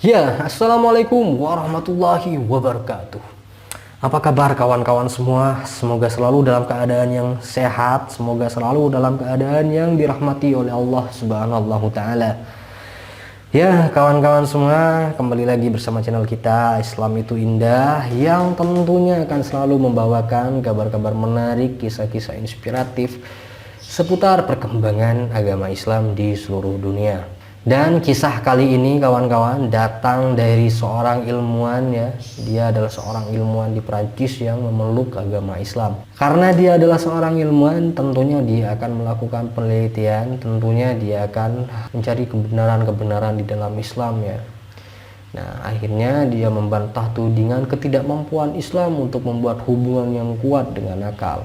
Ya, assalamualaikum warahmatullahi wabarakatuh. Apa kabar kawan-kawan semua? Semoga selalu dalam keadaan yang sehat, semoga selalu dalam keadaan yang dirahmati oleh Allah Subhanahu wa taala. Ya, kawan-kawan semua, kembali lagi bersama channel kita Islam itu Indah, yang tentunya akan selalu membawakan kabar-kabar menarik, kisah-kisah inspiratif seputar perkembangan agama Islam di seluruh dunia. Dan kisah kali ini kawan-kawan datang dari seorang ilmuwan, ya. Dia adalah seorang ilmuwan di Prancis yang memeluk agama Islam. Karena dia adalah seorang ilmuwan, tentunya dia akan melakukan penelitian, tentunya dia akan mencari kebenaran-kebenaran di dalam Islam, ya. Nah, akhirnya dia membantah tudingan ketidakmampuan Islam untuk membuat hubungan yang kuat dengan akal.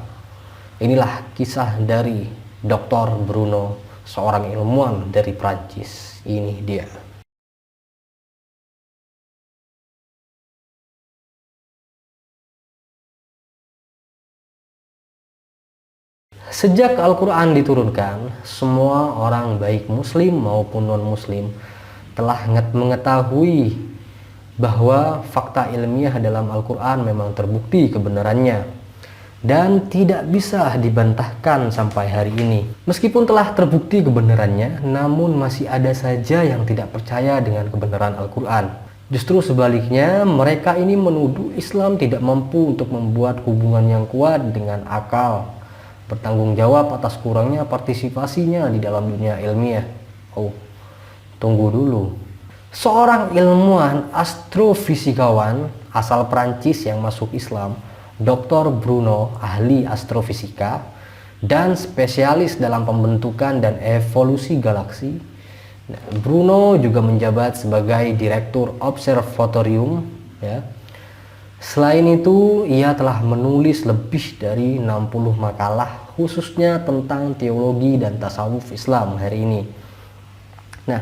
Inilah kisah dari Dr. Bruno, seorang ilmuwan dari Prancis. Ini dia. Sejak Al-Quran diturunkan, semua orang baik muslim maupun non-muslim telah mengetahui bahwa fakta ilmiah dalam Al-Quran memang terbukti kebenarannya dan tidak bisa dibantahkan sampai hari ini. Meskipun telah terbukti kebenarannya, namun masih ada saja yang tidak percaya dengan kebenaran Al-Quran. Justru sebaliknya, mereka ini menuduh Islam tidak mampu untuk membuat hubungan yang kuat dengan akal, bertanggung jawab atas kurangnya partisipasinya di dalam dunia ilmiah. Oh, tunggu dulu. Seorang ilmuwan astrofisikawan asal Prancis yang masuk Islam, Dr. Bruno, ahli astrofisika dan spesialis dalam pembentukan dan evolusi galaksi. Bruno juga menjabat sebagai direktur observatorium, ya. Selain itu, ia telah menulis lebih dari 60 makalah khususnya tentang teologi dan tasawuf Islam hari ini. Nah,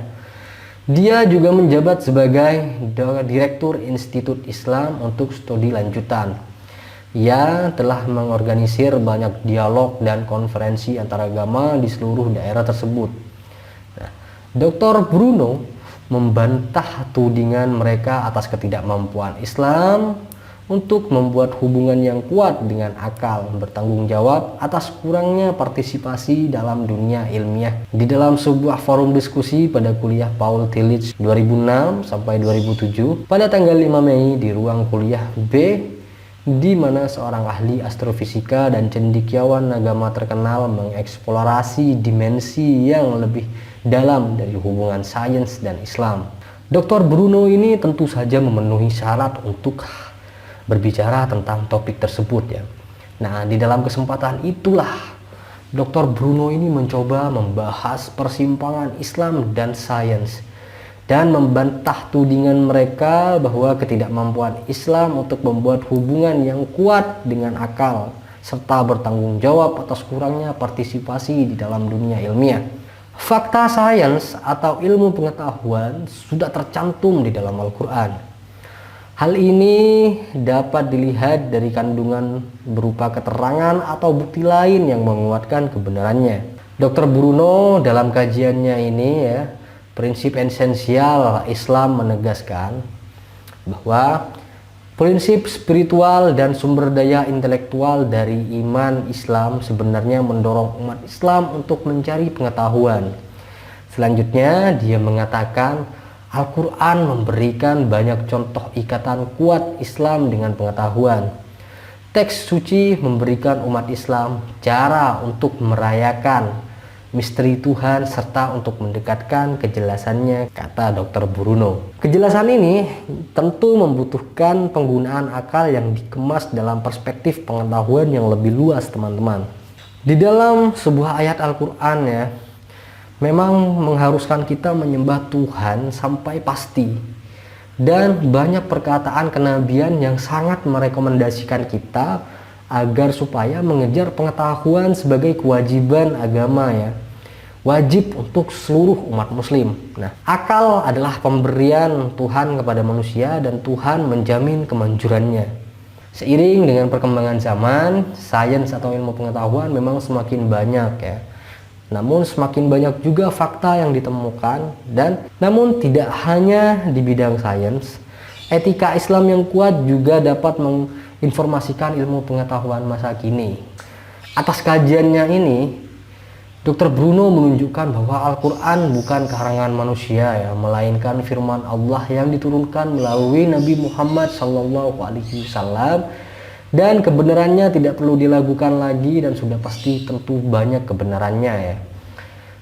dia juga menjabat sebagai Direktur Institut Islam untuk studi lanjutan. Ia telah mengorganisir banyak dialog dan konferensi antaragama di seluruh daerah tersebut. Nah, Dr. Bruno membantah tudingan mereka atas ketidakmampuan Islam untuk membuat hubungan yang kuat dengan akal, bertanggung jawab atas kurangnya partisipasi dalam dunia ilmiah. Di dalam sebuah forum diskusi pada kuliah Paul Tillich 2006 sampai 2007 pada tanggal 5 Mei di ruang kuliah B, di mana seorang ahli astrofisika dan cendekiawan agama terkenal mengeksplorasi dimensi yang lebih dalam dari hubungan sains dan Islam. Dr. Bruno ini tentu saja memenuhi syarat untuk berbicara tentang topik tersebut, ya. Nah, di dalam kesempatan itulah Dr. Bruno ini mencoba membahas persimpangan Islam dan sains dan membantah tudingan mereka bahwa ketidakmampuan Islam untuk membuat hubungan yang kuat dengan akal serta bertanggung jawab atas kurangnya partisipasi di dalam dunia ilmiah. Fakta sains atau ilmu pengetahuan sudah tercantum di dalam Al-Quran. Hal ini dapat dilihat dari kandungan berupa keterangan atau bukti lain yang menguatkan kebenarannya. Dr. Bruno dalam kajiannya ini, ya, prinsip esensial Islam menegaskan bahwa prinsip spiritual dan sumber daya intelektual dari iman Islam sebenarnya mendorong umat Islam untuk mencari pengetahuan. Selanjutnya, dia mengatakan Al-Quran memberikan banyak contoh ikatan kuat Islam dengan pengetahuan. Teks suci memberikan umat Islam cara untuk merayakan misteri Tuhan serta untuk mendekatkan kejelasannya, kata Dr. Bruno. Kejelasan ini tentu membutuhkan penggunaan akal yang dikemas dalam perspektif pengetahuan yang lebih luas, teman-teman. Di dalam sebuah ayat Al-Quran, ya, memang mengharuskan kita menyembah Tuhan sampai pasti, dan banyak perkataan kenabian yang sangat merekomendasikan kita agar supaya mengejar pengetahuan sebagai kewajiban agama, ya, wajib untuk seluruh umat muslim. Nah, akal adalah pemberian Tuhan kepada manusia dan Tuhan menjamin kemanjurannya. Seiring dengan perkembangan zaman, sains atau ilmu pengetahuan memang semakin banyak, ya. Namun semakin banyak juga fakta yang ditemukan, dan namun tidak hanya di bidang sains, etika Islam yang kuat juga dapat menginformasikan ilmu pengetahuan masa kini. Atas kajiannya ini, Dr. Bruno menunjukkan bahwa Al-Quran bukan karangan manusia ya, melainkan firman Allah yang diturunkan melalui Nabi Muhammad SAW, dan kebenarannya tidak perlu diragukan lagi dan sudah pasti tentu banyak kebenarannya ya.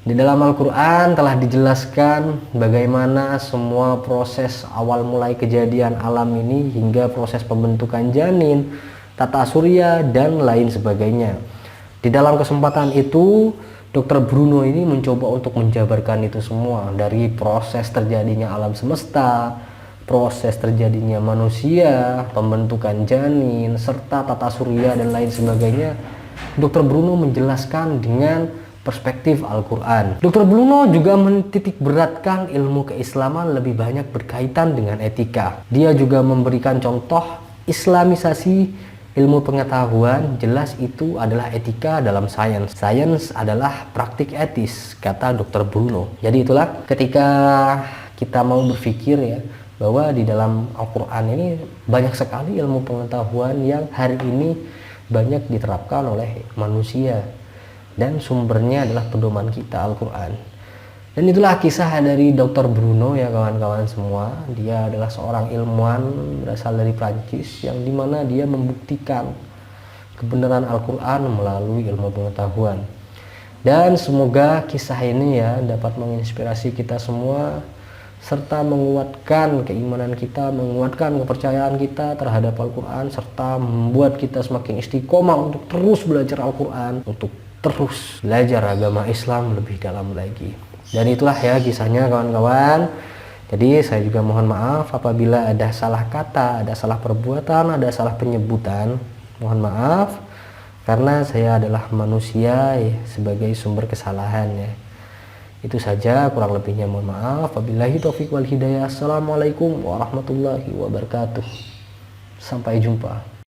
Di dalam Al-Quran telah dijelaskan bagaimana semua proses awal mulai kejadian alam ini hingga proses pembentukan janin, tata surya, dan lain sebagainya. Di dalam kesempatan itu, Dr. Bruno ini mencoba untuk menjabarkan itu semua, dari proses terjadinya alam semesta, proses terjadinya manusia, pembentukan janin, serta tata surya dan lain sebagainya. Dr. Bruno menjelaskan dengan perspektif Al-Quran. Dr. Bruno juga menitik beratkan ilmu keislaman lebih banyak berkaitan dengan etika. Dia juga memberikan contoh islamisasi ilmu pengetahuan. Jelas itu adalah etika dalam sains. Sains adalah praktik etis, kata Dr. Bruno. Jadi itulah ketika kita mau berpikir ya, bahwa di dalam Al-Quran ini banyak sekali ilmu pengetahuan yang hari ini banyak diterapkan oleh manusia, dan sumbernya adalah pedoman kita, Al-Quran. Dan itulah kisah dari Dr. Bruno ya kawan-kawan semua. Dia adalah seorang ilmuwan berasal dari Prancis, yang dimana dia membuktikan kebenaran Al-Quran melalui ilmu pengetahuan. Dan semoga kisah ini ya dapat menginspirasi kita semua, serta menguatkan keimanan kita, menguatkan kepercayaan kita terhadap Al-Quran, serta membuat kita semakin istiqomah untuk terus belajar Al-Quran, untuk terus belajar agama Islam lebih dalam lagi. Dan itulah ya kisahnya kawan-kawan. Jadi saya juga mohon maaf apabila ada salah kata, ada salah perbuatan, ada salah penyebutan. Mohon maaf, karena saya adalah manusia ya, sebagai sumber kesalahan ya. Itu saja, kurang lebihnya mohon maaf. Wabillahi taufiq wal hidayah. Assalamualaikum warahmatullahi wabarakatuh. Sampai jumpa.